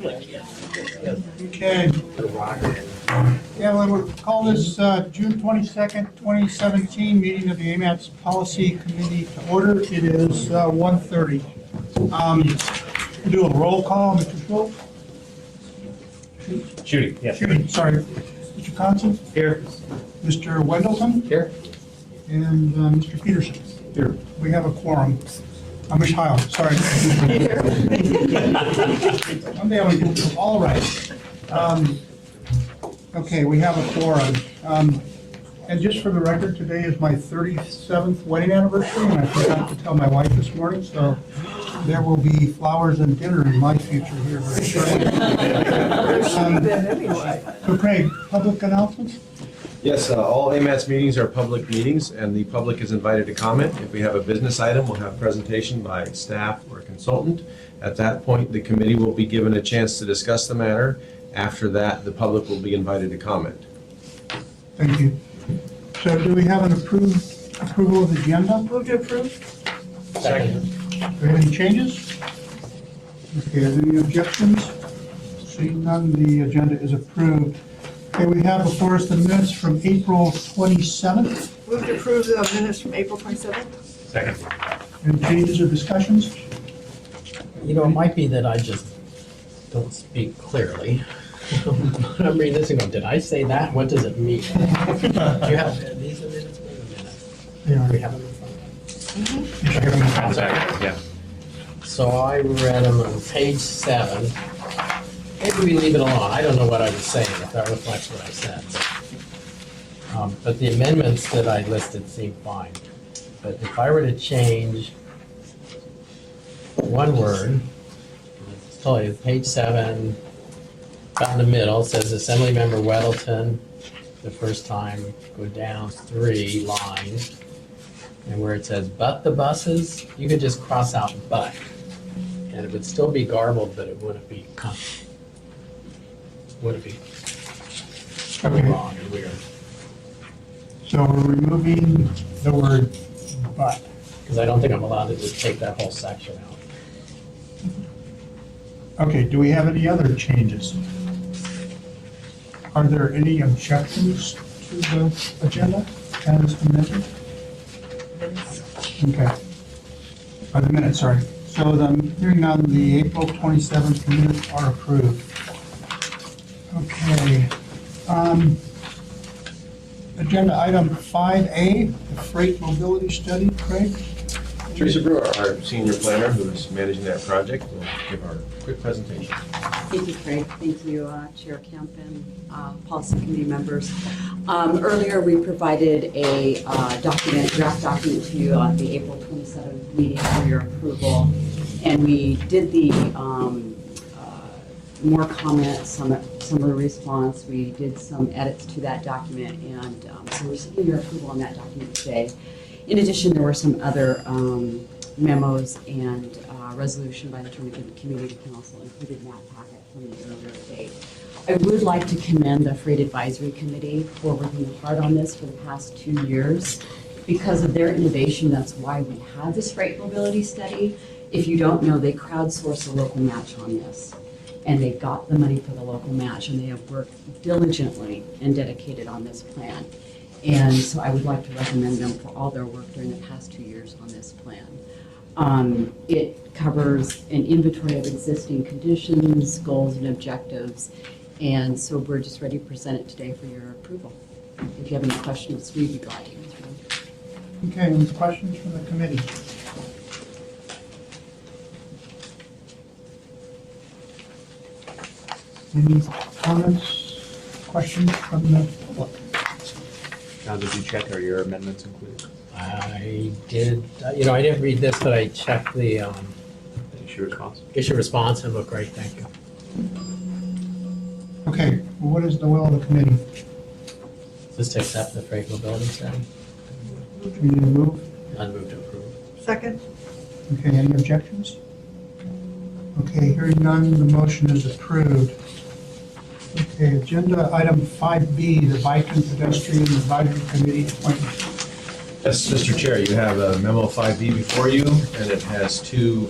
Okay. Yeah, we'll call this June 22nd, 2017 meeting of the AMATS Policy Committee to order. It is 1:30. We'll do a roll call. Mr. Schultz? Shooting, yes. Shooting, sorry. Mr. Conson? Here. Mr. Wendelton? Here. And Mr. Peterson? Here. We have a quorum. Amish Heil, sorry. Someday I'm going to get all right. Okay, we have a quorum. And just for the record, today is my 37th wedding anniversary, and I forgot to tell my wife this morning, so there will be flowers and dinner in my future here very shortly. So Craig, public announcements? Yes, all AMATS meetings are public meetings, and the public is invited to comment. If we have a business item, we'll have presentation by staff or consultant. At that point, the committee will be given a chance to discuss the matter. After that, the public will be invited to comment. Thank you. So do we have an approval of the agenda? Move to approve. Second. Do we have any changes? Okay, are there any objections? Seeing none, the agenda is approved. Okay, we have before us the minutes from April 27th. Move to approve the minutes from April 27th. Second. Any changes or discussions? You know, it might be that I just don't speak clearly. I'm reading this and going, did I say that? What does it mean? Do you have these are minutes? Wait a minute. Yeah. We have them in front of us. Second, yeah. So I read them on page 7. Maybe we leave it alone. I don't know what I was saying, if that reflects what I said. But the amendments that I listed seem fine. But if I were to change one word, it's totally page 7, about in the middle, says Assemblymember Weddleton, the first time, go down 3 lines. And where it says but the buses, you could just cross out but. And it would still be garbled, but it wouldn't be wrong and weird. So we're removing the word but. Because I don't think I'm allowed to just take that whole section out. Okay, do we have any other changes? Are there any objections to the agenda as amended? Okay. The minutes, sorry. So the hearing on the April 27th minutes are approved. Okay. Agenda item 5A, the freight mobility study. Craig? Teresa Brewer, our senior planner who is managing that project, will give our quick presentation. Thank you, Craig. Thank you, Chair Kemp and policy committee members. Earlier, we provided a draft document to you on the April 27th meeting for your approval. And we did the more comments, some of the response. We did some edits to that document, and so we're seeking your approval on that document today. In addition, there were some other memos and resolution by the Tournament Community Council included in that packet from the earlier date. I would like to commend the Freight Advisory Committee for working hard on this for the past 2 years. Because of their innovation, that's why we have this freight mobility study. If you don't know, they crowdsourced a local match on this. And they got the money for the local match, and they have worked diligently and dedicated on this plan. And so I would like to recommend them for all their work during the past 2 years on this plan. It covers an inventory of existing conditions, goals, and objectives. And so we're just ready to present it today for your approval. If you have any questions, we'd be glad to answer them. Okay, any questions from the committee? Any comments, questions from the public? Now, did you check, are your amendments included? I did, I didn't read this, but I checked the Issue response? issue response and looked great, thank you. Okay, well, what is the will of the committee? Just to accept the freight mobility study. Do we need to move? I'd move to approve. Second. Okay, any objections? Okay, hearing none, the motion is approved. Okay, agenda item 5B, the Bike and Pedestrian Advisory Committee appointment. Yes, Mr. Chair, you have a memo 5B before you, and it has 2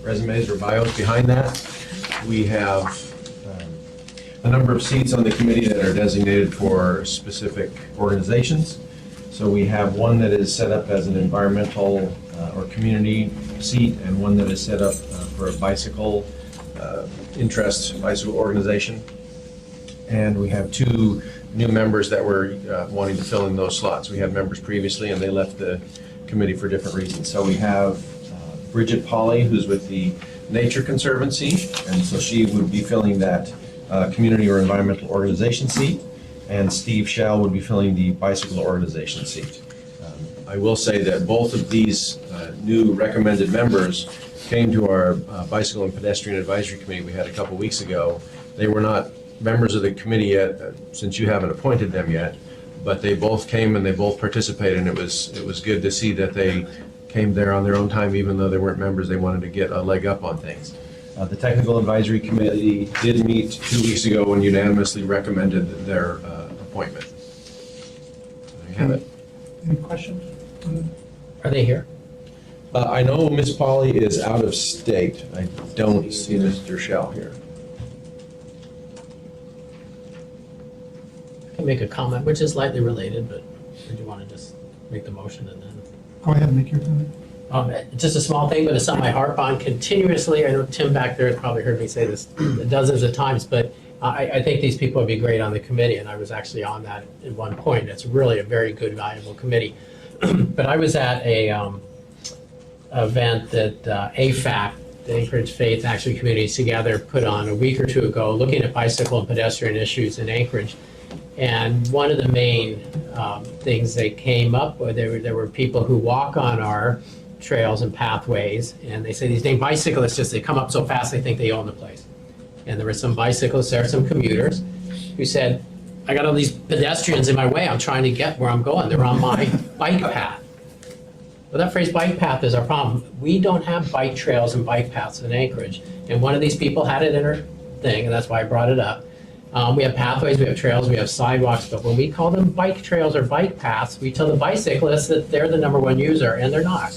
resumes or bios behind that. we have a number of seats on the committee that are designated for specific organizations. So we have one that is set up as an environmental or community seat, and one that is set up for a bicycle bicycle organization. And we have two new members that were wanting to fill in those slots. We had members previously, and they left the committee for different reasons. So we have Bridget Polly, who's with the Nature Conservancy, and so she would be filling that community or environmental organization seat, and Steve Shell would be filling the bicycle organization seat. I will say that both of these new recommended members came to our Bicycle and Pedestrian Advisory Committee we had a couple weeks ago. They were not members of the committee yet, since you haven't appointed them yet, but they both came and they both participated, and it was good to see that they came there on their own time, even though they weren't members. They wanted to get a leg up on things. The Technical Advisory Committee did meet 2 weeks ago and unanimously recommended their appointment. There you have it. Any questions? Are they here? I know Ms. Polly is out of state. I don't see Mr. Shell here. I can make a comment, which is slightly related, but or do you want to just make the motion and then? Go ahead and make your comment. Just a small thing, but it's something I harp on continuously. I know Tim back there has probably heard me say this dozens of times, but I think these people would be great on the committee, and I was actually on that at one point. It's really a very good, valuable committee. But I was at a event that AFAC, the Anchorage Faith Action Communities Together, put on a week or two ago, looking at bicycle and pedestrian issues in Anchorage. And one of the main things they came up with, there were people who walk on our trails and pathways, and they say these dang bicyclists, they come up so fast they think they own the place. And there were some bicyclists there, some commuters, who said, I got all these pedestrians in my way, I'm trying to get where I'm going, they're on my bike path. Well, that phrase bike path is our problem. We don't have bike trails and bike paths in Anchorage. And one of these people had it in her thing, and that's why I brought it up. We have pathways, we have trails, we have sidewalks, but when we call them bike trails or bike paths, we tell the bicyclists that they're the #1 user, and they're not.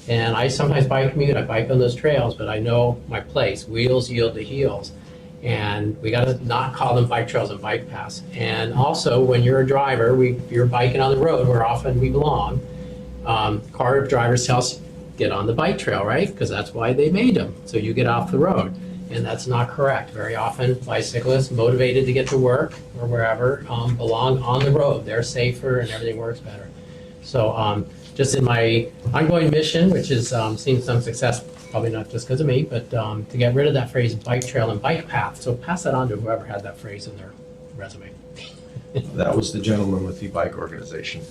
And I sometimes bike commute, I bike on those trails, but I know my place. Wheels yield to heels. And we gotta not call them bike trails and bike paths. And also, when you're a driver, you're biking on the road where often we belong. Car drivers tell us, get on the bike trail, right? Because that's why they made them, so you get off the road. And that's not correct. Very often, bicyclists, motivated to get to work or wherever, belong on the road. They're safer and everything works better. So just in my ongoing mission, which has seen some success, probably not just because of me, but to get rid of that phrase bike trail and bike path. So pass that on to whoever had that phrase in their resume. That was the gentleman with the bike organization.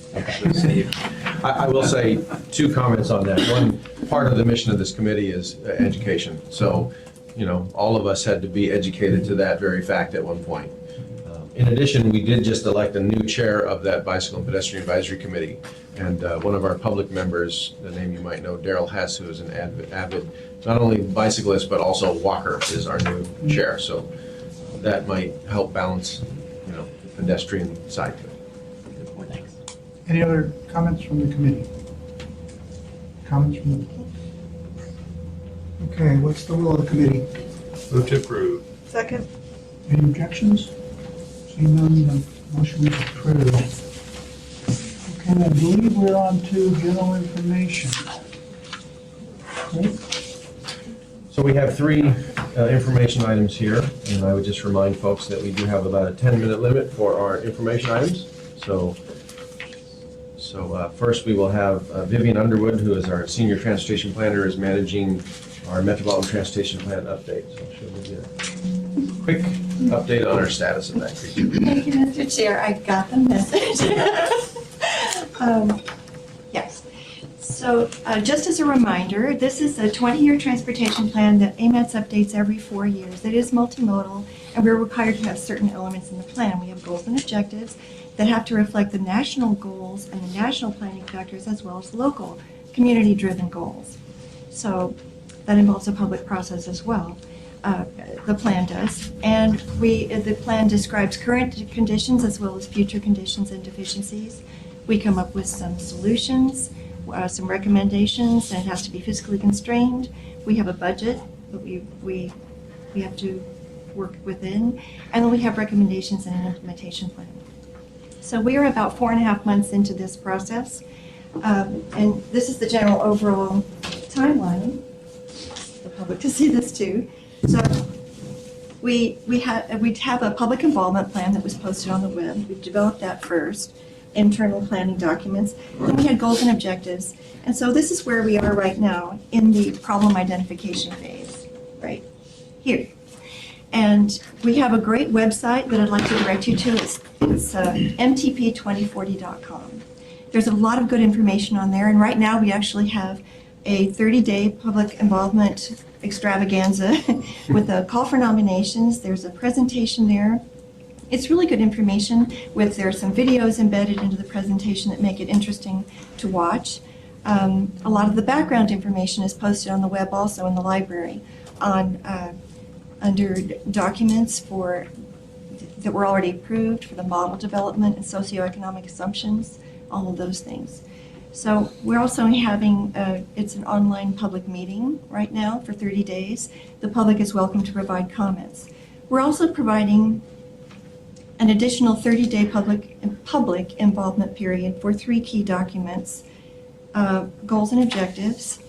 I will say 2 comments on that. One, part of the mission of this committee is education. So, all of us had to be educated to that very fact at one point. In addition, we did just elect a new chair of that Bicycle and Pedestrian Advisory Committee. And one of our public members, the name you might know, Daryl Hess, who is an avid, not only bicyclist, but also walker, is our new chair. So that might help balance, the pedestrian side to it. Thanks. Any other comments from the committee? Comments from the public? Okay, what's the will of the committee? Move to approve. Second? Any objections? Seeing none, the motion is approved. Okay, I believe we're on to general information. Okay. So we have 3 information items here, and I would just remind folks that we do have about a 10-minute limit for our information items. So first we will have Vivian Underwood, who is our Senior Transportation Planner, is managing our Metropolitan Transportation Plan update. So she'll give you a quick update on our status of that. Thank you, Mr. Chair. I got the message. Yes. So just as a reminder, this is a 20-year transportation plan that AMATS updates every 4 years. It is multimodal, and we're required to have certain elements in the plan. We have goals and objectives that have to reflect the national goals and the national planning factors, as well as local community-driven goals. So that involves a public process as well. The plan does. And the plan describes current conditions as well as future conditions and deficiencies. We come up with some solutions, some recommendations, and it has to be fiscally constrained. We have a budget that we we have to work within, and then we have recommendations and an implementation plan. So we are about 4.5 months into this process, and this is the general overall timeline. The public to see this too. So we have a public involvement plan that was posted on the web. We've developed that first, internal planning documents. Then we had goals and objectives. And so this is where we are right now in the problem identification phase, right here. And we have a great website that I'd like to direct you to. It's mtp2040.com. There's a lot of good information on there, and right now we actually have a 30-day public involvement extravaganza with a call for nominations. There's a presentation there. It's really good information there are some videos embedded into the presentation that make it interesting to watch. A lot of the background information is posted on the web also in the library under documents that were already approved for the model development and socioeconomic assumptions, all of those things. So we're also having, it's an online public meeting right now for 30 days. The public is welcome to provide comments. We're also providing an additional 30-day public involvement period for 3 key documents, goals and objectives,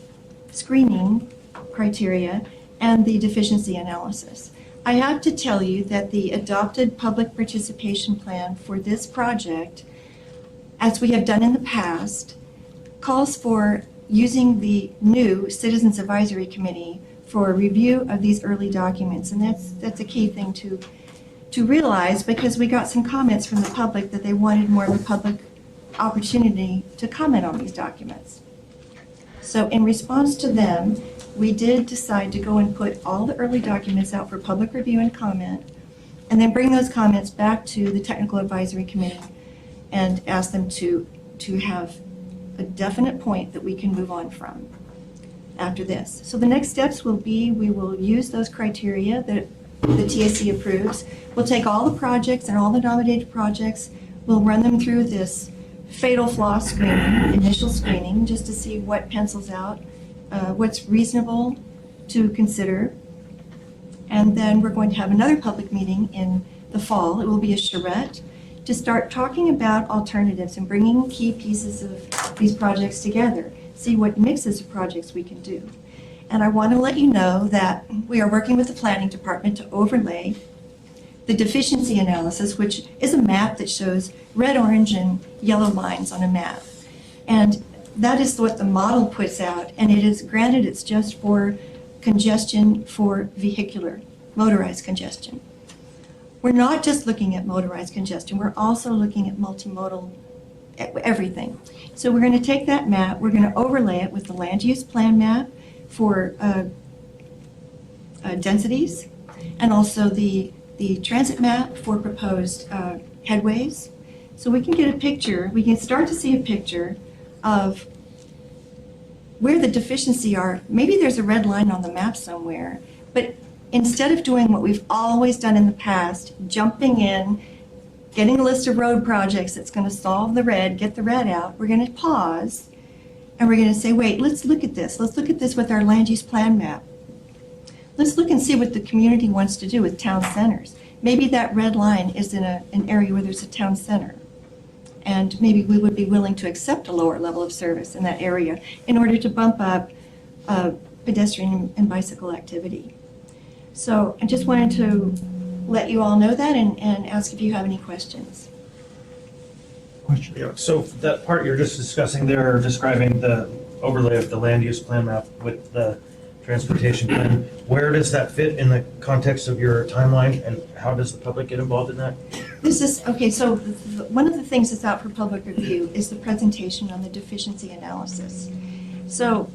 screening criteria, and the deficiency analysis. I have to tell you that the adopted public participation plan for this project, as we have done in the past, calls for using the new Citizens Advisory Committee for a review of these early documents. And that's a key thing to realize, because we got some comments from the public that they wanted more of a public opportunity to comment on these documents. So in response to them, we did decide to go and put all the early documents out for public review and comment, and then bring those comments back to the Technical Advisory Committee and ask them to have a definite point that we can move on from after this. So the next steps will be, we will use those criteria that the TAC approves. We'll take all the projects and all the nominated projects, we'll run them through this fatal flaw screening, initial screening, just to see what pencils out, what's reasonable to consider. And then we're going to have another public meeting in the fall. It will be a charrette to start talking about alternatives and bringing key pieces of these projects together, see what mixes of projects we can do. And I want to let you know that we are working with the planning department to overlay the deficiency analysis, which is a map that shows red, orange, and yellow lines on a map. And that is what the model puts out, and it is granted it's just for congestion for vehicular, motorized congestion. We're not just looking at motorized congestion, we're also looking at multimodal everything. So we're going to take that map, we're going to overlay it with the land use plan map for densities, and also the transit map for proposed headways. So we can get a picture, we can start to see a picture of where the deficiency are. Maybe there's a red line on the map somewhere, but instead of doing what we've always done in the past, jumping in, getting a list of road projects that's going to solve the red, get the red out, we're going to pause and we're going to say, wait, let's look at this. Let's look at this with our land use plan map. Let's look and see what the community wants to do with town centers. Maybe that red line is in an area where there's a town center. And maybe we would be willing to accept a lower level of service in that area in order to bump up pedestrian and bicycle activity. So I just wanted to let you all know that and ask if you have any questions. Question. Yeah, so that part you're just discussing there, describing the overlay of the land use plan map with the transportation plan, where does that fit in the context of your timeline, and how does the public get involved in that? This is, okay, so one of the things that's out for public review is the presentation on the deficiency analysis. So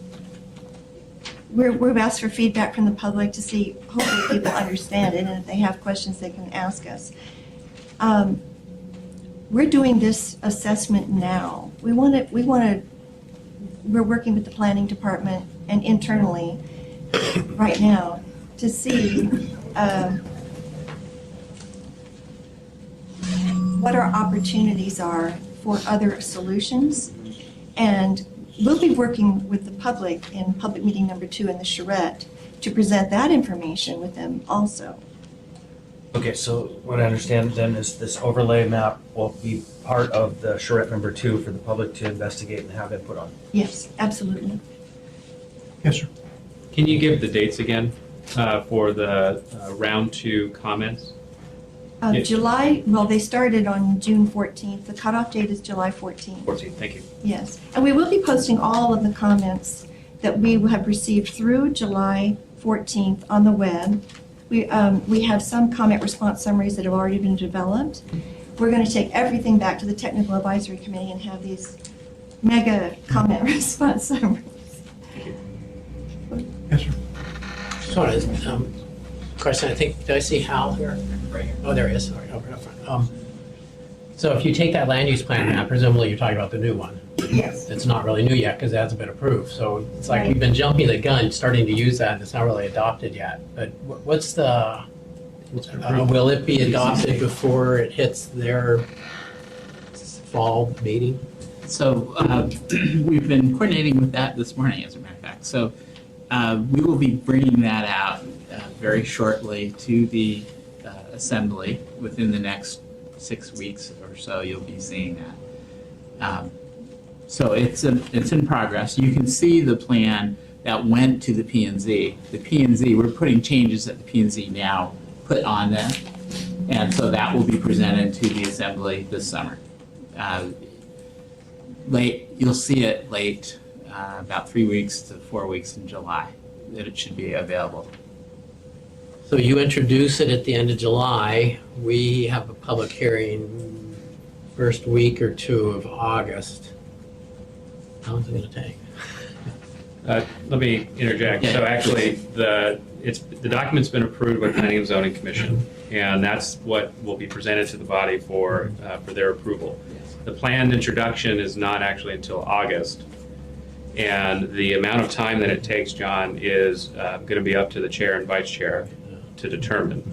we've asked for feedback from the public to see, hopefully people understand it, and if they have questions, they can ask us. We're doing this assessment now. We're working with the planning department and internally right now to see what our opportunities are for other solutions. And we'll be working with the public in public meeting number 2 in the charrette to present that information with them also. Okay, so what I understand then is this overlay map will be part of the charrette number 2 for the public to investigate and have input on. Yes, absolutely. Yes, sir. Can you give the dates again for the round 2 comments? Yeah. July, well, they started on June 14th. The cutoff date is July 14th. 14, thank you. Yes, and we will be posting all of the comments that we have received through July 14th on the web. We have some comment response summaries that have already been developed. We're going to take everything back to the Technical Advisory Committee and have these mega comment response summaries. Yes, sir. So, question, I think, did I see Hal here? Right here. Oh, there he is, sorry, over up front. So if you take that land use plan map, presumably you're talking about the new one. Yes. It's not really new yet because it hasn't been approved. So it's like you've been jumping the gun, starting to use that, and it's not really adopted yet. But what's the, will it be adopted before it hits their fall meeting? So we've been coordinating with that this morning, as a matter of fact. So we will be bringing that out very shortly to the assembly within the next 6 weeks or so. You'll be seeing that. So it's in progress. You can see the plan that went to the P&Z. The P&Z, we're putting changes that the P&Z now put on there. And so that will be presented to the assembly this summer. You'll see it late, about 3 weeks to 4 weeks in July, that it should be available. So you introduce it at the end of July. We have a public hearing first week or 2 of August. How long is it going to take? Let me interject. Yeah. So actually, the document's been approved by Planning and Zoning Commission, and that's what will be presented to the body for their approval. The planned introduction is not actually until August, and the amount of time that it takes, John, is going to be up to the chair and vice chair to determine.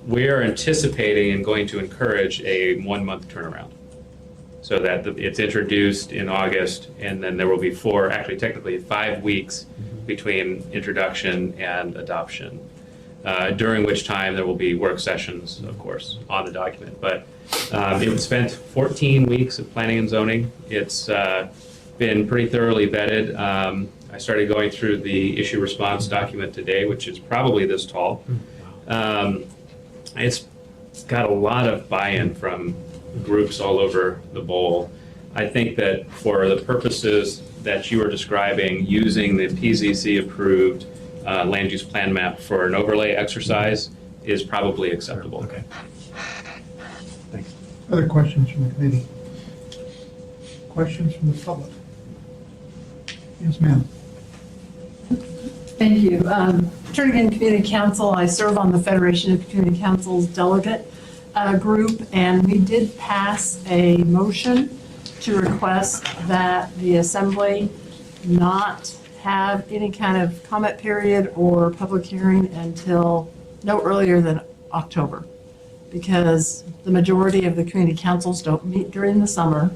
We're anticipating and going to encourage a 1-month turnaround, so that it's introduced in August, and then there will be technically 5 weeks between introduction and adoption, during which time there will be work sessions, of course, on the document. But it spent 14 weeks of planning and zoning. It's been pretty thoroughly vetted. I started going through the issue response document today, which is probably this tall. It's got a lot of buy-in from groups all over the bowl. I think that for the purposes that you were describing, using the PZC-approved land use plan map for an overlay exercise is probably acceptable. Okay. Thanks. Other questions from the committee? Questions from the public? Yes, ma'am. Thank you. Turnigan Community Council, I serve on the Federation of Community Councils delegate group, and we did pass a motion to request that the assembly not have any kind of comment period or public hearing until no earlier than October, because the majority of the community councils don't meet during the summer,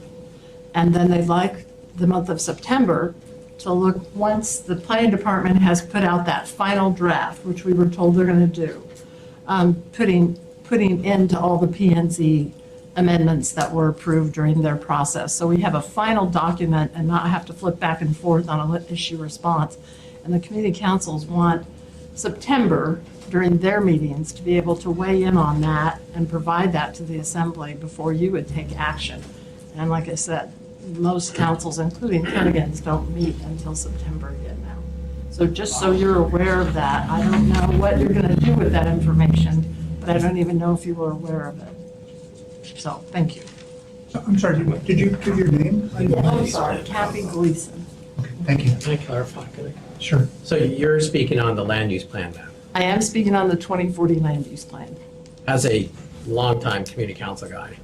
and then they'd like the month of September to look, once the planning department has put out that final draft, which we were told they're going to do, putting into all the P&Z amendments that were approved during their process. So we have a final document and not have to flip back and forth on an issue response. And the community councils want September during their meetings to be able to weigh in on that and provide that to the assembly before you would take action. And like I said, most councils, including Turnigan's, don't meet until September yet now. So just so you're aware of that, I don't know what you're going to do with that information, but I don't even know if you were aware of it. So, thank you. I'm sorry, did you give your name? I'm sorry, Kathy Gleason. Okay, thank you. Can I clarify? Sure. So you're speaking on the land use plan map. I am speaking on the 2040 land use plan. As a longtime community council guy,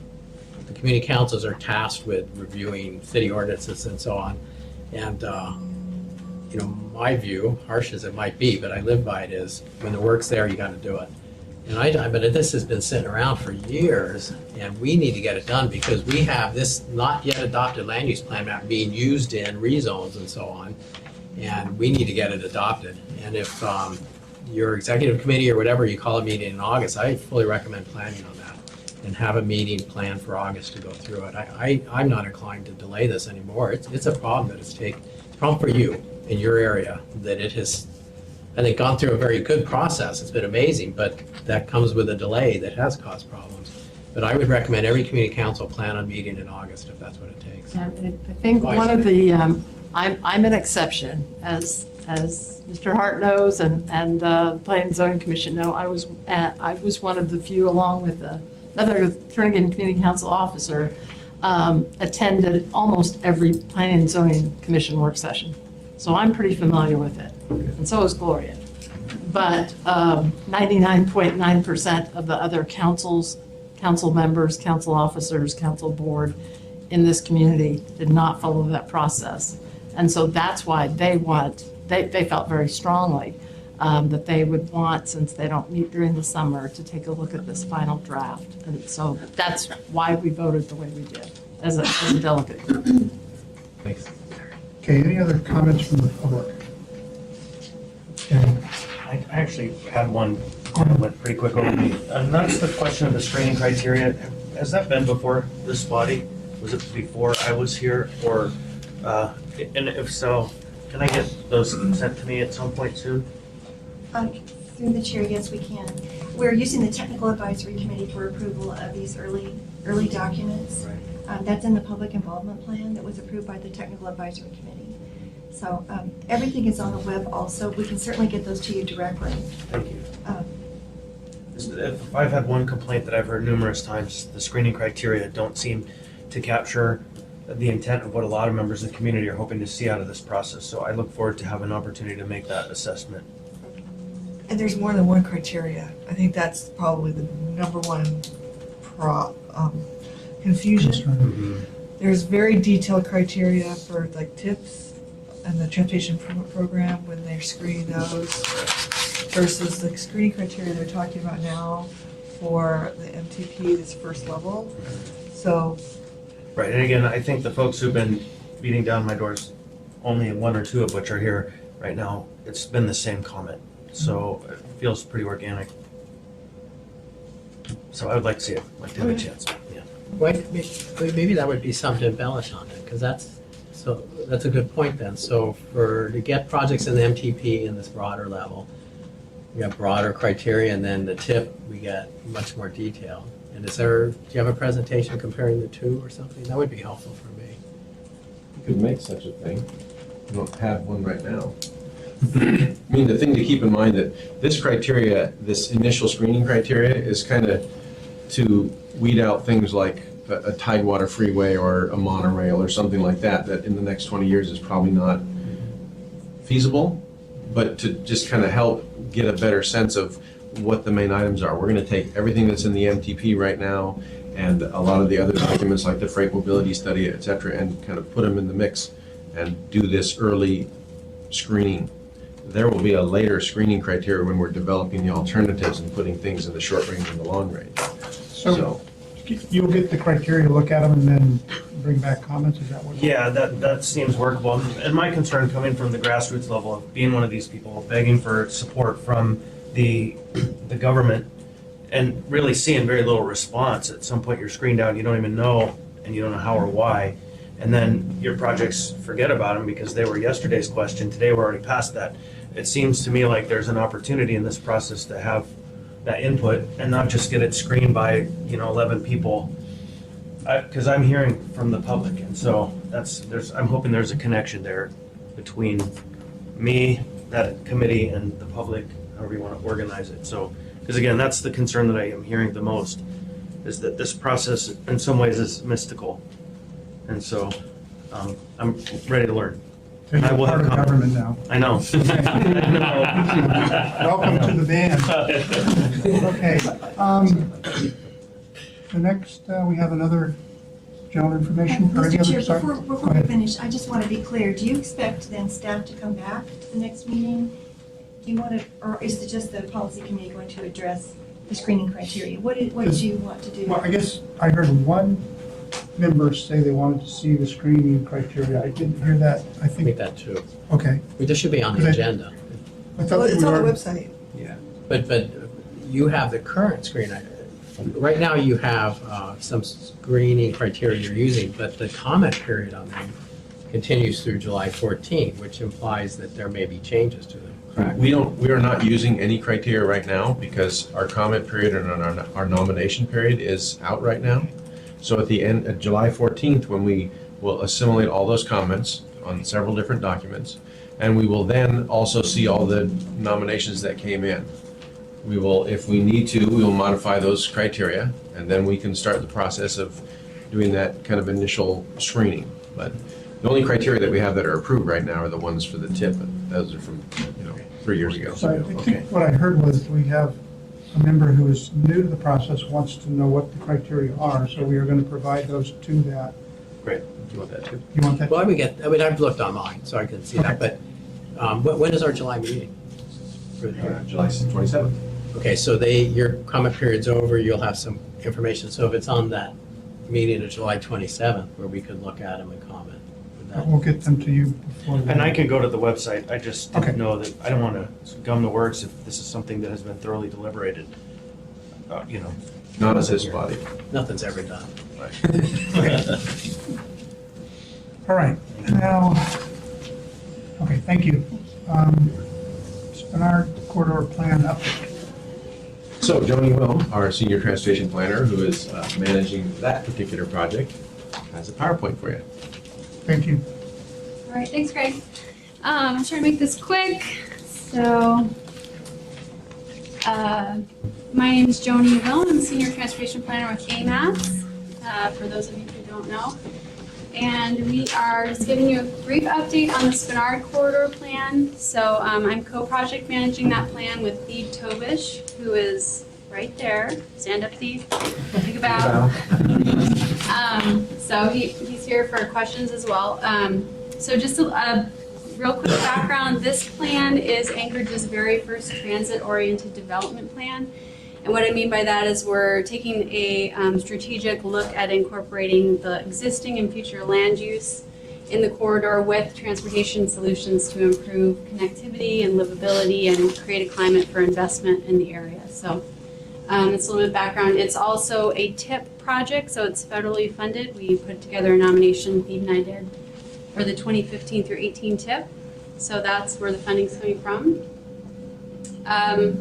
the community councils are tasked with reviewing city ordinances and so on. And, my view, harsh as it might be, but I live by it, is when the work's there, you got to do it. And but this has been sitting around for years, and we need to get it done because we have this not yet adopted land use plan map being used in rezones and so on, and we need to get it adopted. And if your executive committee or whatever, you call a meeting in August, I fully recommend planning on that and have a meeting planned for August to go through it. I'm not inclined to delay this anymore. It's a problem that it's a problem for you in your area, that it has, I think, gone through a very good process. It's been amazing, but that comes with a delay that has caused problems. But I would recommend every community council plan on meeting in August if that's what it takes. I think one of the, I'm an exception, as Mr. Hart knows, and Planning and Zoning Commission know. I was one of the few, along with another Trinidad Community Council officer, attended almost every Planning and Zoning Commission work session. So I'm pretty familiar with it, and so is Gloria. But 99.9% of the other council members, council officers, council board in this community did not follow that process. And so that's why they felt very strongly that they would want, since they don't meet during the summer, to take a look at this final draft. And so that's why we voted the way we did as a delegate group. Thanks. Okay, any other comments from the public? Okay. I actually had one that went pretty quick over me, and that's the question of the screening criteria. Has that been before this body? Was it before I was here, or, and if so, can I get those sent to me at some point soon? Through the chair, yes, we can. We're using the Technical Advisory Committee for approval of these early documents. That's in the public involvement plan that was approved by the Technical Advisory Committee. So everything is on the web also. We can certainly get those to you directly. Thank you. If I've had one complaint that I've heard numerous times, the screening criteria don't seem to capture the intent of what a lot of members of the community are hoping to see out of this process. So I look forward to having an opportunity to make that assessment. And there's more than one criteria. I think that's probably the number one confusion. Concern. There's very detailed criteria for like tips and the transportation improvement program when they're screening those versus the screening criteria they're talking about now for the MTP, this first level. So, Right, and again, I think the folks who've been beating down my doors, only one or two of which are here right now, it's been the same comment. So it feels pretty organic. So I would like to see it, like to have a chance, yeah. Maybe that would be something to embellish on it, because that's a good point then. So to get projects in the MTP in this broader level, we have broader criteria, and then the tip, we get much more detail. And do you have a presentation comparing the two or something? That would be helpful for me. You could make such a thing. You don't have one right now. I mean, the thing to keep in mind that this criteria, this initial screening criteria, is kind of to weed out things like a Tidewater freeway or a monorail or something like that in the next 20 years is probably not feasible, but to just kind of help get a better sense of what the main items are. We're going to take everything that's in the MTP right now and a lot of the other documents like the freight mobility study, et cetera, and kind of put them in the mix and do this early screening. There will be a later screening criteria when we're developing the alternatives and putting things in the short range and the long range. So you'll get the criteria, look at them, and then bring back comments, is that what? Yeah, that seems workable. And my concern coming from the grassroots level of being one of these people begging for support from the government and really seeing very little response. At some point you're screened out, you don't even know, and you don't know how or why. And then your projects, forget about them because they were yesterday's question. Today we're already past that. It seems to me like there's an opportunity in this process to have that input and not just get it screened by 11 people. Because I'm hearing from the public, and so I'm hoping there's a connection there between me, that committee, and the public, however you want to organize it. So, because again, that's the concern that I am hearing the most, is that this process in some ways is mystical. And so I'm ready to learn. So you're I will part have of government now. I know. Welcome to the band. Okay. The next, we have another general information. or any Mr. other- Chair, sorry. before Go we ahead. finish, I just want to be clear. Do you expect then staff to come back to the next meeting? Do you want to, or is it just the policy committee going to address the screening criteria? What did you want to do? Well, I guess I heard one member say they wanted to see the screening criteria. I didn't hear that. I I think think, that too. okay. This should be on the Okay. agenda. I thought Well, we it's on the were- website. But you have the current screen. Right now, you have some screening criteria you're using, but the comment period on them continues through July 14, which implies that there may be changes to them, correct? We are not using any criteria right now because our comment period and our nomination period is out right now. So at the end, at July 14th, when we will assimilate all those comments on several different documents, and we will then also see all the nominations that came in. We will, if we need to, we will modify those criteria, and then we can start the process of doing that kind of initial screening. But the only criteria that we have that are approved right now are the ones for the tip, and those are from, 3 years ago. So I think what I heard was we have a member who is new to the process, wants to know what the criteria are, so we are going to provide those to that. Great. Do you want that too? You want that? Well, I've looked online, so I can see that, but when is our July meeting? July 27th. Okay, so your comment period's over, you'll have some information, so if it's on that meeting of July 27th, where we could look at them and comment. would that- We'll get them to you before. And I can go to the website, I just Okay. didn't know that, I don't want to gum the works if this is something that has been thoroughly deliberated. Not as this body. Nothing's ever done. All right, now, okay, thank you. Spinard corridor plan update. So Joni Will, our senior transportation planner, who is managing that particular project, has a PowerPoint for you. Thank you. All right, thanks, Greg. I'll try to make this quick. So, my name is Joni Will. I'm Senior Transportation Planner with AMATS, for those of you who don't know. And we are just giving you a brief update on the Spinard Corridor Plan. So, I'm co-project managing that plan with Thied Tobish, who is right there. Stand up, Thied. Think about. So he's here for questions as well. So just a real quick background, this plan is Anchorage's very first transit-oriented development plan. And what I mean by that is we're taking a strategic look at incorporating the existing and future land use in the corridor with transportation solutions to improve connectivity and livability and create a climate for investment in the area. So it's a little bit of background. It's also a TIP project, so it's federally funded. We put together a nomination, Thied and I did, for the 2015 through 18 TIP. So that's where the funding's coming from.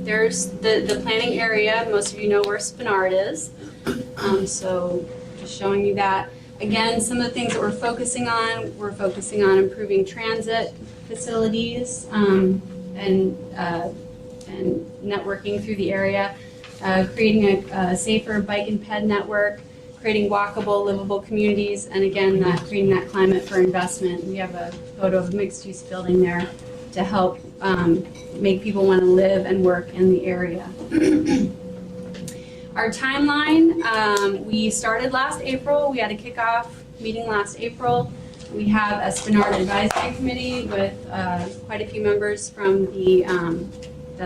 There's the planning area. Most of you know where Spinard is. So just showing you that. Again, some of the things that we're focusing on improving transit facilities and networking through the area. Creating a safer bike and ped network, creating walkable, livable communities, and again, creating that climate for investment. We have a photo of a mixed-use building there to help make people want to live and work in the area. Our timeline, we started last April. We had a kickoff meeting last April. We have a Spinard Advisory Committee with quite a few members from the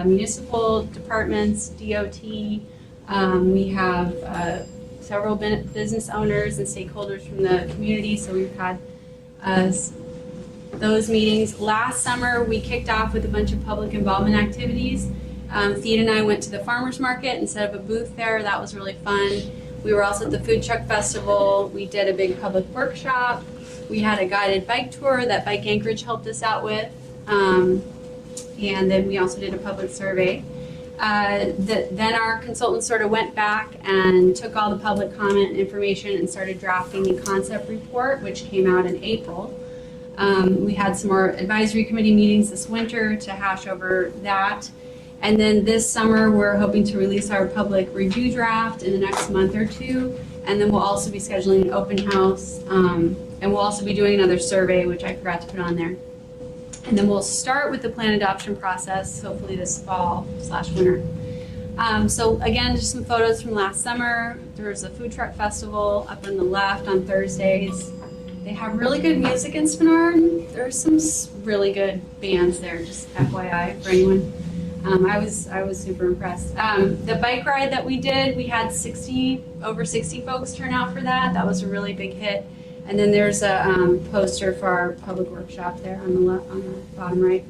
municipal departments, DOT. We have several business owners and stakeholders from the community, so we've had those meetings. Last summer, we kicked off with a bunch of public involvement activities. Thied and I went to the farmers market and set up a booth there. That was really fun. We were also at the food truck festival. We did a big public workshop. We had a guided bike tour that Bike Anchorage helped us out with. And then we also did a public survey. Then our consultants sort of went back and took all the public comment information and started drafting the concept report, which came out in April. We had some more advisory committee meetings this winter to hash over that. And then this summer, we're hoping to release our public review draft in the next month or two. And then we'll also be scheduling an open house. And we'll also be doing another survey, which I forgot to put on there. And then we'll start with the plan adoption process, hopefully this fall/winter. So again, just some photos from last summer. There's a food truck festival up on the left on Thursdays. They have really good music in Spinard. There's some really good bands there, just FYI for anyone. I was super impressed. The bike ride that we did, we had over 60 folks turn out for that. That was a really big hit. And then there's a poster for our public workshop there on the bottom right.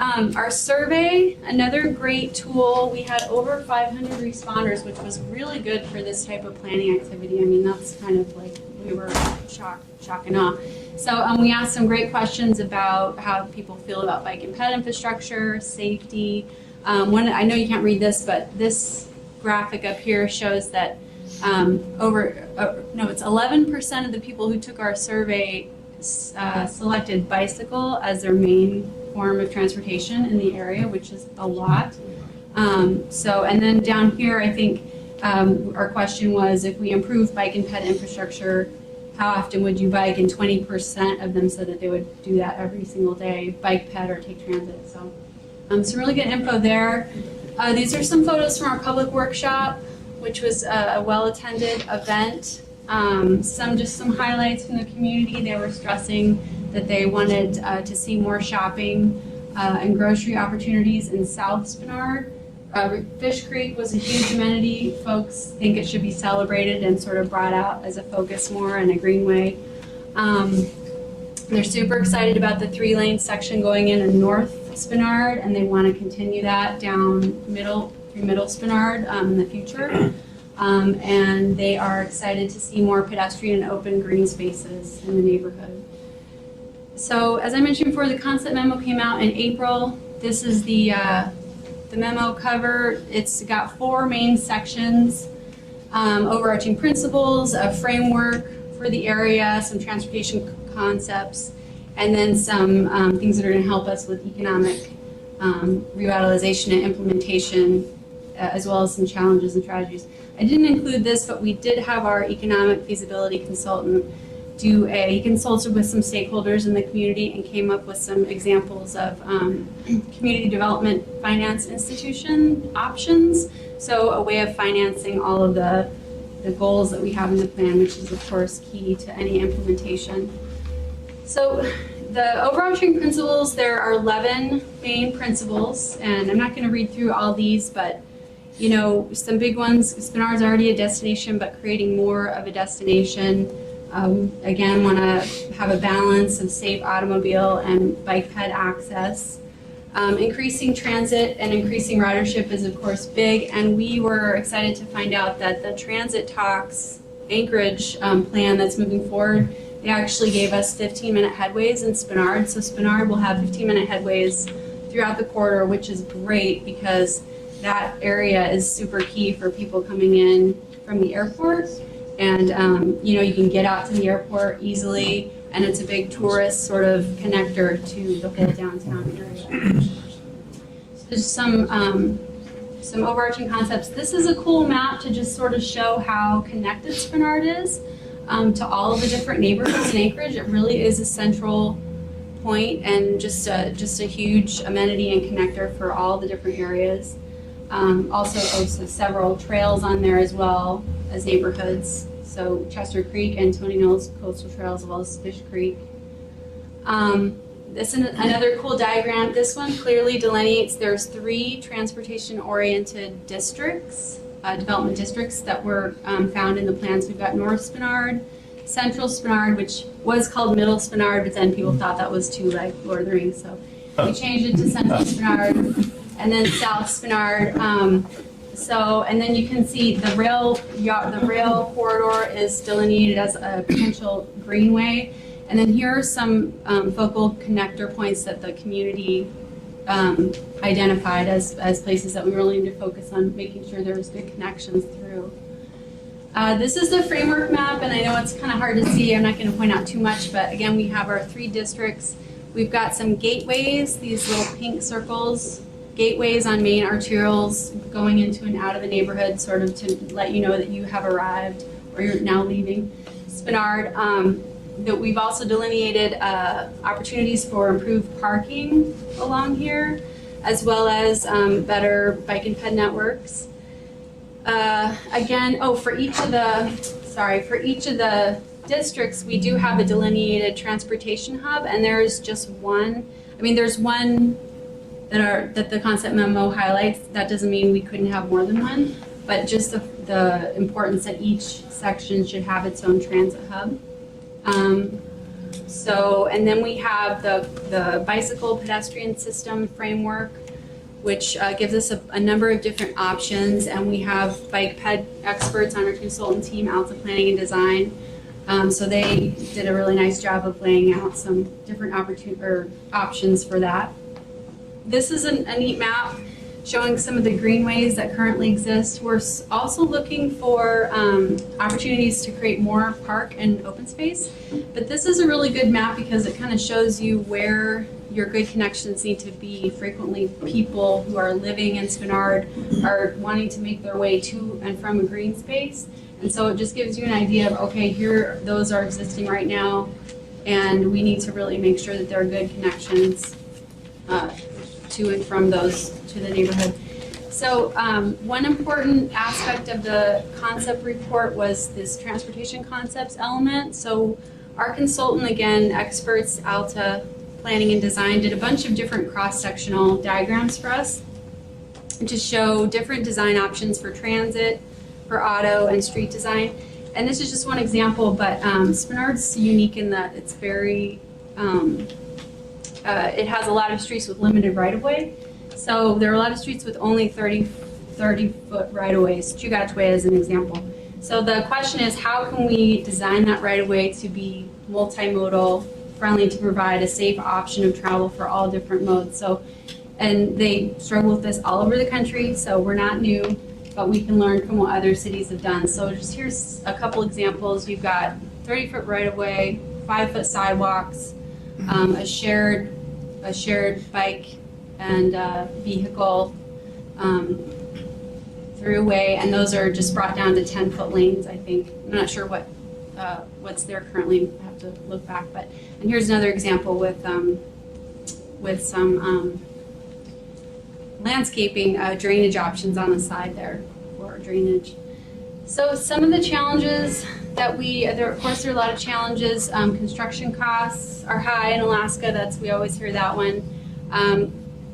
Our survey, another great tool. We had over 500 responders, which was really good for this type of planning activity. I mean, that's kind of like we were shock and awe. So we asked some great questions about how people feel about bike and ped infrastructure, safety. I know you can't read this, but this graphic up here shows that it's 11% of the people who took our survey selected bicycle as their main form of transportation in the area, which is a lot. And then down here, I think our question was, if we improve bike and ped infrastructure, how often would you bike? And 20% of them said that they would do that every single day, bike, ped, or take transit. So some really good info there. These are some photos from our public workshop, which was a well-attended event. Some highlights from the community. They were stressing that they wanted to see more shopping and grocery opportunities in South Spenard. Fish Creek was a huge amenity. Folks think it should be celebrated and sort of brought out as a focus more in a greenway. They're super excited about the 3-lane section going in North Spenard, and they want to continue that down through Middle Spenard in the future. And they are excited to see more pedestrian and open green spaces in the neighborhood. So as I mentioned before, the concept memo came out in April. This is the memo cover. It's got 4 main sections, overarching principles, a framework for the area, some transportation concepts, and then some things that are going to help us with economic revitalization and implementation, as well as some challenges and strategies. I didn't include this, but we did have our economic feasibility consultant he consulted with some stakeholders in the community and came up with some examples of community development finance institution options. So a way of financing all of the goals that we have in the plan, which is of course key to any implementation. So the overarching principles, there are 11 main principles, and I'm not going to read through all these, but some big ones. Spenard's already a destination, but creating more of a destination. Again, want to have a balance of safe automobile and bike ped access. Increasing transit and increasing ridership is of course big, and we were excited to find out that the Transit Talks Anchorage plan that's moving forward, they actually gave us 15-minute headways in Spenard. So Spenard will have 15-minute headways throughout the corridor, which is great because that area is super key for people coming in from the airport. And you can get out to the airport easily, and it's a big tourist sort of connector to the whole downtown area. Just some overarching concepts. This is a cool map to just sort of show how connected Spenard is to all of the different neighborhoods in Anchorage. It really is a central point and just a huge amenity and connector for all the different areas. Also several trails on there as well as neighborhoods. So Chester Creek and Tony Knowles Coastal Trails, as well as Fish Creek. This is another cool diagram. This one clearly delineates there's 3 transportation-oriented districts, development districts that were found in the plans. We've got North Spenard, Central Spenard, which was called Middle Spenard, but then people thought that was too like Lord of the Rings, so we changed it to Central Spenard, and then South Spenard. And then you can see the rail corridor is delineated as a potential greenway. And then here are some focal connector points that the community identified as places that we really need to focus on making sure there's good connections through. This is the framework map, and I know it's kind of hard to see. I'm not going to point out too much, but again, we have our 3 districts. We've got some gateways, these little pink circles, gateways on main arterials going into and out of the neighborhood, sort of to let you know that you have arrived or you're now leaving Spenard. That we've also delineated opportunities for improved parking along here, as well as better bike and ped networks. For each of the districts, we do have a delineated transportation hub, and there's just one. There's one that the concept memo highlights. That doesn't mean we couldn't have more than one, but just the importance that each section should have its own transit hub. So, and then we have the bicycle pedestrian system framework, which gives us a number of different options, and we have bike ped experts on our consultant team, Alta Planning and Design. So they did a really nice job of laying out some different options for that. This is a neat map showing some of the greenways that currently exist. We're also looking for opportunities to create more park and open space. But this is a really good map because it kind of shows you where your good connections need to be. Frequently, people who are living in Spenard are wanting to make their way to and from a green space. And so it just gives you an idea of, okay, here, those are existing right now, and we need to really make sure that there are good connections to and from those to the neighborhood. So one important aspect of the concept report was this transportation concepts element. So our consultant, again, experts, Alta Planning and Design, did a bunch of different cross-sectional diagrams for us to show different design options for transit, for auto, and street design. And this is just one example, but Spenard's unique in that it's very, it has a lot of streets with limited right-of-way. So there are a lot of streets with only 30-foot right-of-ways, Chugatway as an example. So the question is, how can we design that right-of-way to be multimodal, friendly, to provide a safe option of travel for all different modes? So, and they struggle with this all over the country, so we're not new, but we can learn from what other cities have done. So just here's a couple examples. You've got 30-foot right-of-way, 5-foot sidewalks, a shared bike and vehicle throughway, and those are just brought down to 10-foot lanes, I think. I'm not sure what's there currently. I have to look back. And here's another example with some landscaping drainage options on the side there for drainage. So some of the challenges that of course there are a lot of challenges. Construction costs are high in Alaska. We always hear that one.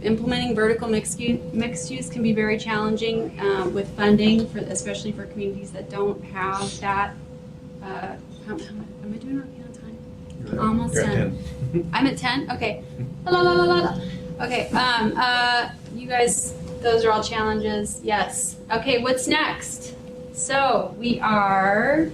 Implementing vertical mixed use can be very challenging with funding, especially for communities that don't have that. Am I doing okay on time? Almost You're at 10. I'm at 10? Okay. La, la, la, la, la. Okay, you guys, those are all challenges. Yes. Okay, what's next? So we are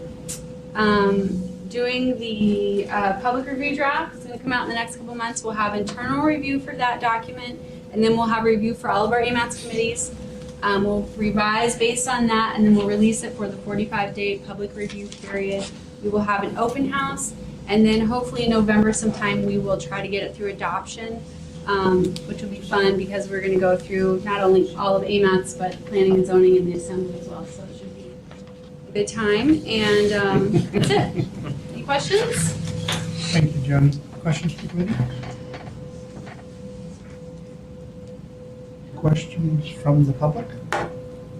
doing the public review draft. It's going to come out in the next couple months. We'll have internal review for that document, and then we'll have review for all of our AMATS committees. We'll revise based on that, and then we'll release it for the 45-day public review period. We will have an open house, and then hopefully in November sometime we will try to get it through adoption, which will be fun because we're going to go through not only all of AMATS, but planning and zoning and the assembly as well. So it should be a good time, and that's it. Any questions? Thank you, Jen. Questions for the committee? Questions from the public?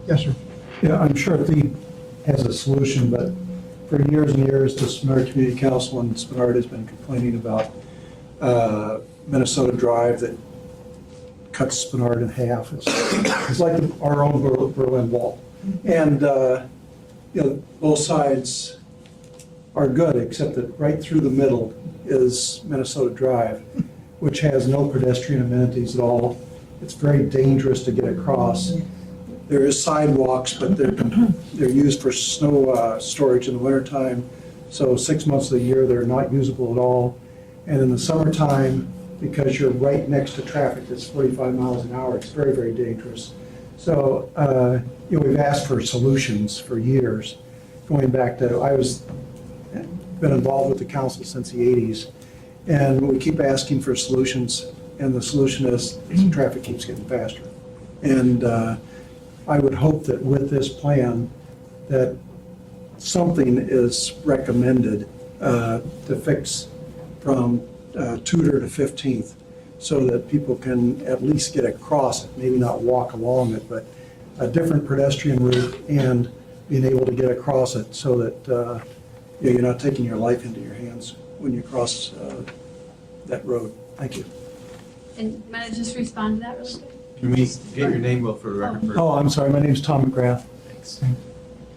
Yes, sir. Yeah, I'm sure the has a solution, but for years and years, the Spenard Community Council in Spenard has been complaining about Minnesota Drive that cuts Spenard in half. It's like our own Berlin Wall. And, both sides are good, except that right through the middle is Minnesota Drive, which has no pedestrian amenities at all. It's very dangerous to get across. There is sidewalks, but they're used for snow storage in the wintertime. So 6 months of the year, they're not usable at all. And in the summertime, because you're right next to traffic that's 45 miles an hour, it's very, very dangerous. So, we've asked for solutions for years, going back to, been involved with the council since the 80s, and we keep asking for solutions, and the solution is traffic keeps getting faster. And I would hope that with this plan, that something is recommended to fix from Tudor to 15th, so that people can at least get across it, maybe not walk along it, but a different pedestrian route and being able to get across it so that you're not taking your life into your hands when you cross that road. Thank you. And might I just respond to that really quick? Can we get your name, Will, for the record? Oh, I'm sorry, my name's Tom McGrath. Thanks.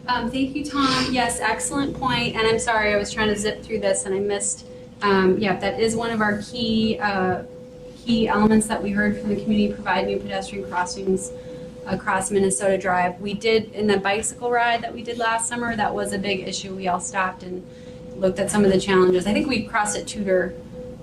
Thank you, Tom. Yes, excellent point. And I'm sorry, I was trying to zip through this and I missed Yeah, that is one of our key elements that we heard from the community, provide new pedestrian crossings across Minnesota Drive. We did, in the bicycle ride that we did last summer, that was a big issue. We all stopped and looked at some of the challenges. I think we crossed at Tudor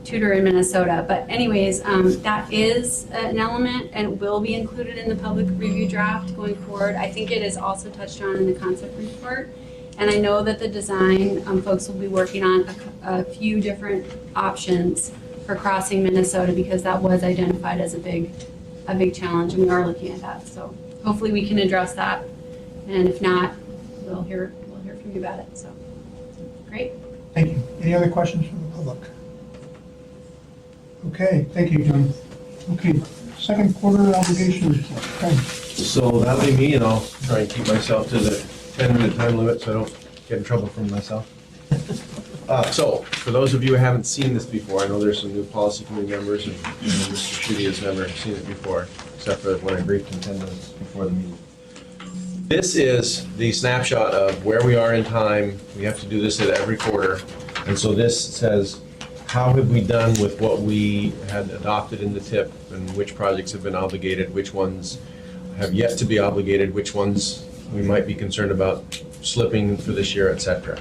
in Minnesota. But anyways, that is an element and will be included in the public review draft going forward. I think it is also touched on in the concept report. And I know that the design folks will be working on a few different options for crossing Minnesota because that was identified as a big challenge, and we are looking at that. So hopefully we can address that. And if not, we'll hear from you about it. So great. Thank you. Any other questions from the public? Okay, thank you, John. Okay, second quarter obligation report. Okay. So that'll be me, and I'll try and keep myself to the 10-minute time limit so I don't get in trouble from myself. So, for those of you who haven't seen this before, I know there's some new policy committee members, and Mr. Schutte has never seen it before, except for when I briefed him 10 minutes before the meeting. This is the snapshot of where we are in time. We have to do this at every quarter. And so this says, how have we done with what we had adopted in the TIP, and which projects have been obligated, which ones have yet to be obligated, which ones we might be concerned about slipping for this year, et cetera.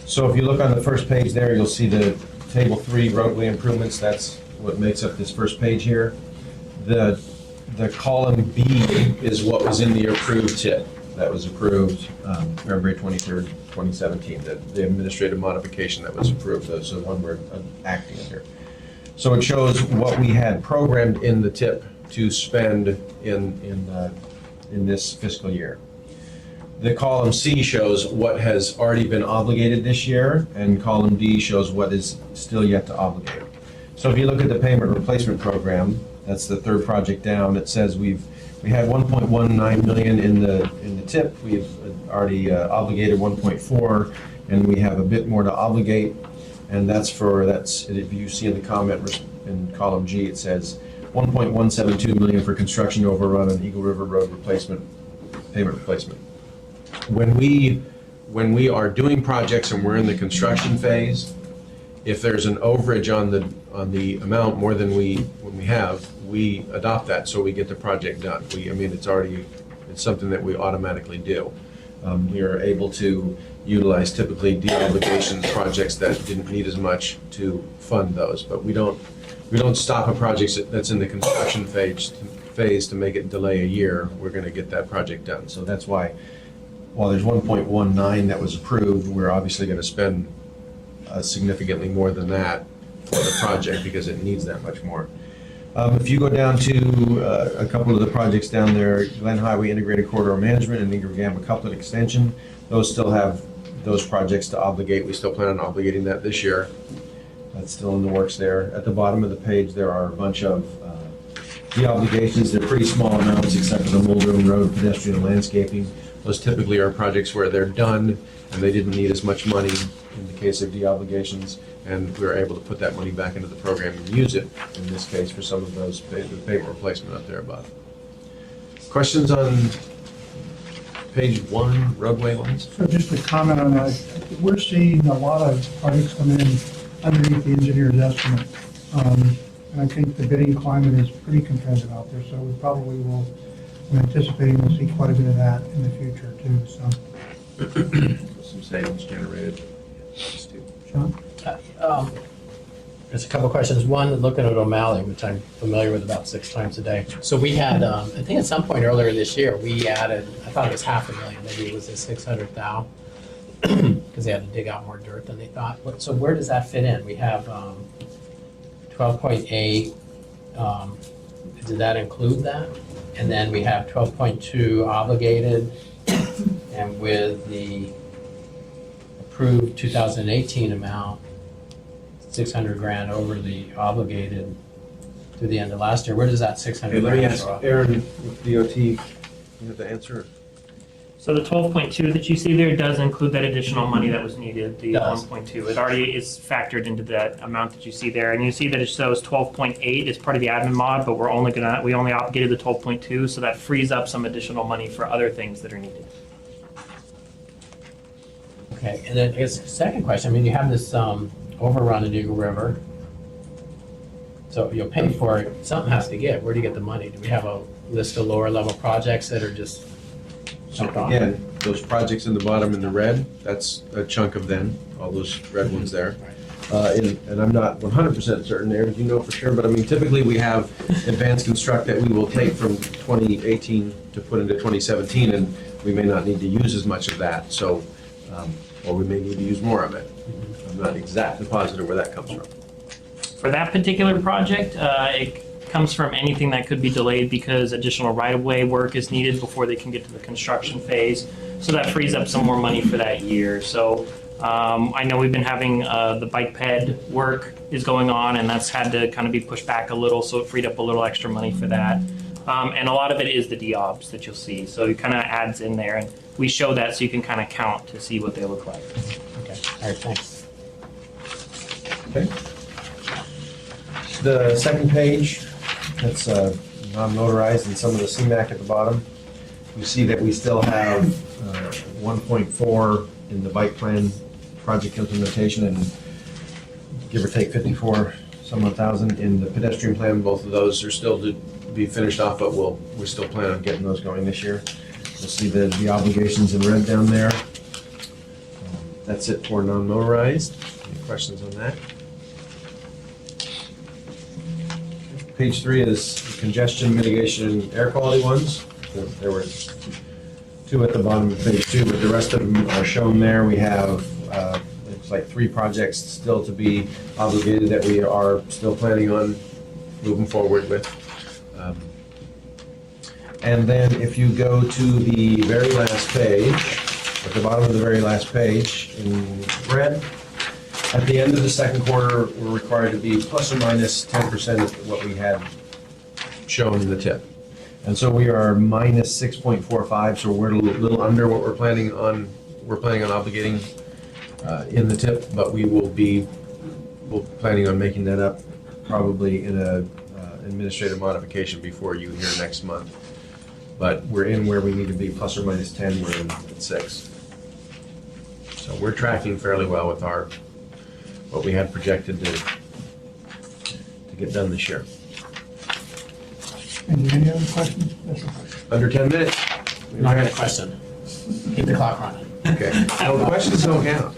So if you look on the first page there, you'll see the table 3 roadway improvements. That's what makes up this first page here. The column B is what was in the approved TIP. That was approved February 23rd, 2017, the administrative modification that was approved. That's the one we're acting here. So it shows what we had programmed in the TIP to spend in this fiscal year. The column C shows what has already been obligated this year, and column D shows what is still yet to obligate. So if you look at the payment replacement program, that's the third project down. It says we had 1.19 million in the TIP. We've already obligated 1.4, and we have a bit more to obligate. And that's if you see in the comment in column G, it says 1.172 million for construction overrun on Eagle River Road replacement, payment replacement. When we are doing projects and we're in the construction phase, if there's an overage on the amount more than we have, we adopt that so we get the project done. It's something that we automatically do. We are able to utilize typically de-obligations projects that didn't need as much to fund those, but we don't stop a project that's in the construction phase to make it delay a year. We're going to get that project done. So that's why, while there's 1.19 that was approved, we're obviously going to spend significantly more than that for the project because it needs that much more. If you go down to a couple of the projects down there, Glen Highway Integrated Corridor Management and Ingram Gamma Couplet Extension, those still have those projects to obligate. We still plan on obligating that this year. That's still in the works there. At the bottom of the page, there are a bunch of de-obligations. They're pretty small amounts except for the Muldoon Road pedestrian and landscaping. Those typically are projects where they're done and they didn't need as much money in the case of de-obligations, and we were able to put that money back into the program and use it, in this case, for some of those pavement replacement up there above. Questions on page 1, roadway lines? So just to comment on that, we're seeing a lot of projects come in underneath the engineer's estimate. And I think the bidding climate is pretty competitive out there, so we probably will, I'm anticipating we'll see quite a bit of that in the future too, so. Some savings generated. Sean? There's a couple of questions. One, looking at O'Malley, which I'm familiar with about 6 times a day. So we had, I think at some point earlier this year, we added, I thought it was $500,000, maybe it was a 600,000, because they had to dig out more dirt than they thought. So where does that fit in? We have 12.8, did that include that? And then we have 12.2 obligated, and with the approved 2018 amount, 600 grand over the obligated through the end of last year. Where does that 600 Hey, let me grand ask go? Aaron with DOT, you have the answer? So the 12.2 that you see there does include that additional money that was needed, the Does. 1.2. It already is factored into that amount that you see there. And you see that it shows 12.8 is part of the admin mod, but we only obligated the 12.2, so that frees up some additional money for other things that are needed. Okay, and then I guess the second question, I mean, you have this overrun in Eagle River. So you'll pay for it, something has to give. Where do you get the money? Do we have a list of lower level projects that are just chunked off? Again, those projects in the bottom in the red, that's a chunk of them, all those red ones there. And I'm not 100% certain, Aaron, do you know for sure? But I mean, typically we have advanced construct that we will take from 2018 to put into 2017, and we may not need to use as much of that, so, or we may need to use more of it. I'm not exactly positive where that comes from. For that particular project, it comes from anything that could be delayed because additional right-of-way work is needed before they can get to the construction phase. So that frees up some more money for that year. So I know we've been having the bike ped work is going on, and that's had to kind of be pushed back a little, so it freed up a little extra money for that. And a lot of it is the deobs that you'll see. So it kind of adds in there, and we show that so you can kind of count to see what they look like. Okay, all right, thanks. Okay. The second page, that's non-motorized and some of the CMAC at the bottom. You see that we still have 1.4 in the bike plan project implementation and give or take 54 some odd thousand in the pedestrian plan. Both of those are still to be finished off, but we still plan on getting those going this year. You'll see the obligations in red down there. That's it for non-motorized. Any questions on that? Page 3 is congestion mitigation and air quality ones. There were 2 at the bottom of page 2, but the rest of them are shown there. We have, it's like 3 projects still to be obligated that we are still planning on moving forward with. And then if you go to the very last page, at the bottom of the very last page in red, at the end of the second quarter, we're required to be plus or minus 10% of what we had shown in the tip. And so we are minus 6.45, so we're a little under what we're planning on obligating in the tip, but we're planning on making that up probably in a administrative modification before you hear next month. But we're in where we need to be, plus or minus 10, we're in at 6. So we're tracking fairly well with what we had projected to get done this year. Any other questions? Yes, sir. Under 10 minutes. I got a question. Keep the clock running. Okay. Well, questions don't count.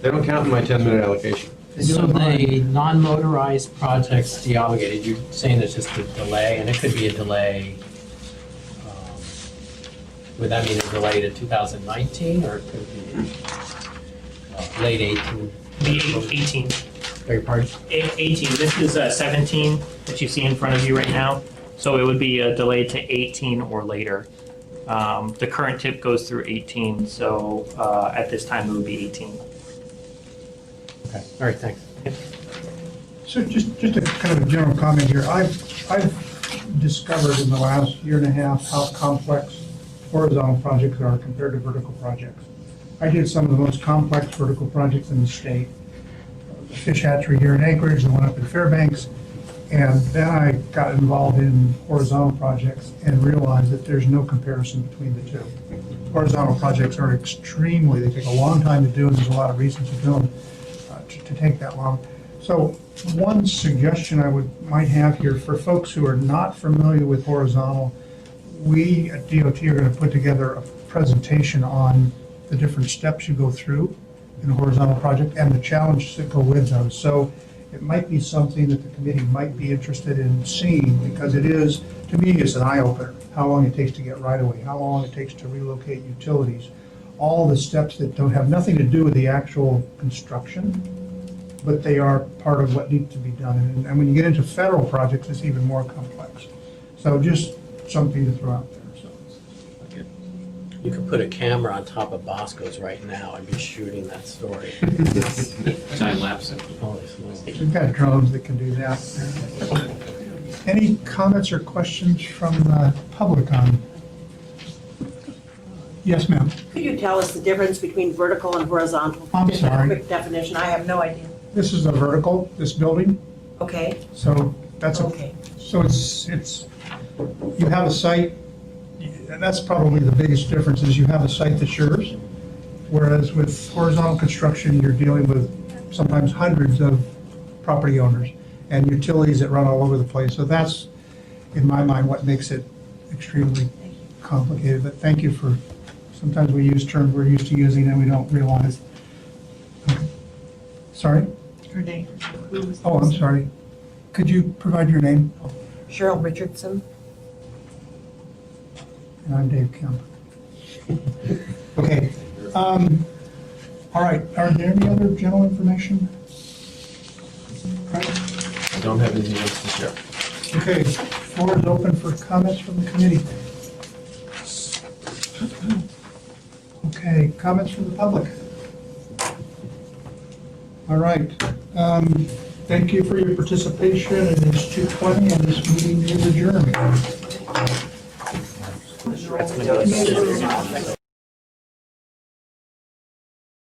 They don't count in my 10-minute allocation. So the non-motorized projects deobligated, you're saying it's just a delay, and it could be a delay, would that mean a delay to 2019, or could it be late 18? The 18. Beg your pardon? 18. This is 17 that you see in front of you right now. So it would be a delay to 18 or later. The current tip goes through 18, so at this time it would be 18. Okay, all right, thanks. So just a kind of a general comment here. I've discovered in the last year and a half how complex horizontal projects are compared to vertical projects. I did some of the most complex vertical projects in the state. The fish hatchery here in Anchorage, the one up in Fairbanks, and then I got involved in horizontal projects and realized that there's no comparison between the two. Horizontal projects are they take a long time to do, and there's a lot of reasons to do them to take that long. So one suggestion I might have here for folks who are not familiar with horizontal, we at DOT are going to put together a presentation on the different steps you go through in a horizontal project and the challenges that go with those. So it might be something that the committee might be interested in seeing, because it is, to me, it's an eye-opener. How long it takes to get right-of-way, how long it takes to relocate utilities, all the steps that don't have nothing to do with the actual construction, but they are part of what needs to be done. And when you get into federal projects, it's even more complex. So just something to throw out there. So You could put a camera on top of Bosco's right now and be shooting that story. Time lapse. Holy smokes. we've got drones that can do that. Any comments or questions from the public on? Yes, ma'am. Could you tell us the difference between vertical and horizontal? I'm Just a sorry. quick definition, I have no idea. This is a vertical, this building, Okay, so that's okay. So it's, you have a site, and that's probably the biggest difference, is you have a site that's yours, whereas with horizontal construction, you're dealing with sometimes hundreds of property owners and utilities that run all over the place. So that's, in my mind, what makes it extremely complicated. But thank you for, sometimes we use terms we're used to using and we don't realize. Sorry? Her name. Oh, I'm sorry. Could you provide your name? Cheryl Richardson. And I'm Dave Kemp. Okay. All right, are there any other general information? Right. I don't have anything else to share. Okay, floor is open for comments from the committee. Okay, comments from the public. All right. Thank you for your participation. It is 2:20 and this meeting is adjourned.